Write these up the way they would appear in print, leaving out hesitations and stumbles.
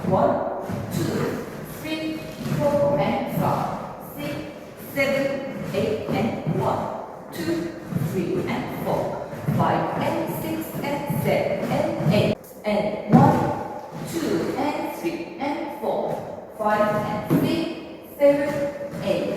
1, 2, 3, 4 and 5, 6, 7, 8 and 1, 2, 3 and 4, 5 and 6 and 7 and 8 and 1, 2 and 3 and 4, 5 and 6, 7, 8,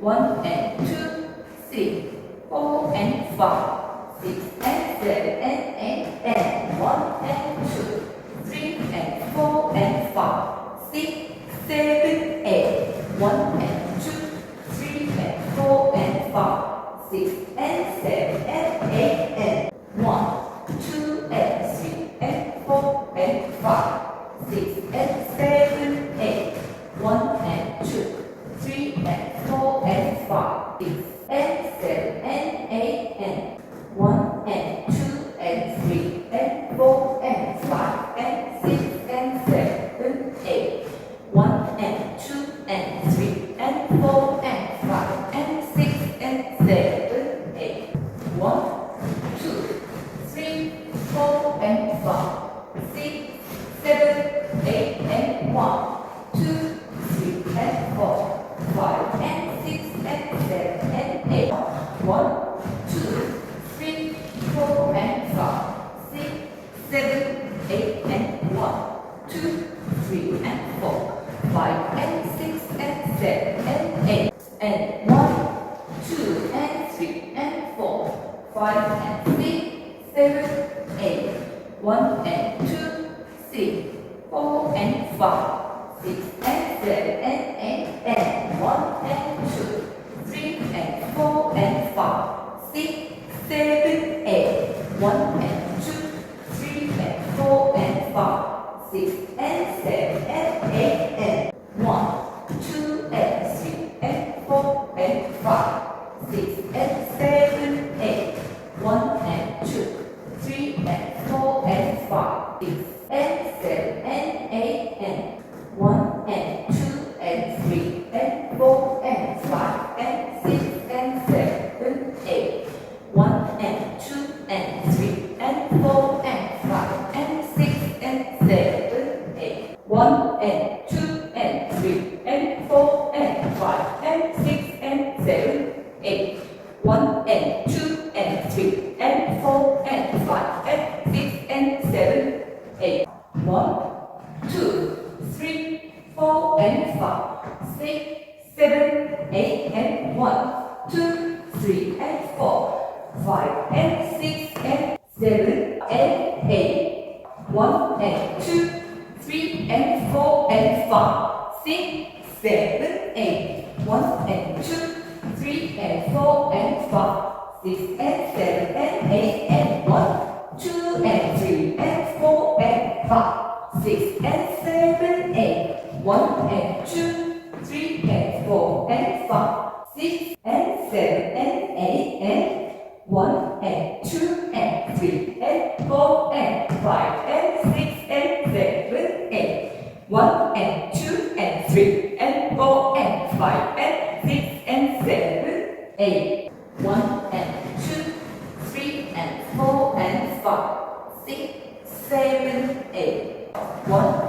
1 and 2, 3, 4 and 5, 6 and 7 and 8 and 1 and 2, 3 and 4 and 5, 6, 7, 8, 1 and 2, 3 and 4 and 5, 6 and 7 and 8 and 1, 2 and 3 and 4 and 5, 6 and 7, 8, 1 and 2, 3 and 4 and 5, 6 and 7 and 8 and 1 and 2 and 3 and 4 and 5 and 6 and 7, 8, 1 and 2 and 3 and 4 and 5 and 6 and 7, 8, 1, 2, 3, 4 and 5, 6, 7, 8 and 1, 2, 3 and 4, 5 and 6 and 7 and 8, 1, 2, 3, 4 and 5, 6, 7, 8 and 1, 2, 3 and 4, 5 and 6 and 7 and 8 and 1, 2 and 3 and 4, 5 and 6, 7, 8, 1 and 2, 3, 4 and 5, 6 and 7 and 8 and 1 and 2, 3 and 4 and 5, 6, 7, 8, 1 and 2, 3 and 4 and 5, 6 and 7 and 8 and 1, 2 and 3 and 4 and 5, 6 and 7, 8, 1 and 2, 3 and 4 and 5, 6 and 7 and 8 and 1 and 2 and 3 and 4 and 5 and 6 and 7, 8, 1 and 2 and 3 and 4 and 5 and 6 and 7, 8, 1 and 2 and 3 and 4 and 5 and 6 and 7, 8, 1 and 2 and 3 and 4 and 5 and 6 and 7, 8, 1, 2, 3, 4 and 5, 6, 7, 8 and 1, 2, 3 and 4, 5 and 6 and 7 and 8, 1 and 2, 3 and 4 and 5, 6, 7, 8, 1 and 2, 3 and 4 and 5, 6 and 7 and 8 and 1, 2 and 3 and 4 and 5, 6 and 7, 8, 1 and 2, 3 and 4 and 5, 6 and 7 and 8 and 1 and 2 and 3 and 4 and 5 and 6 and 7, 8, 1 and 2 and 3 and 4 and 5 and 6 and 7, 8, 1 and 2, 3 and 4 and 5, 6, 7, 8, 1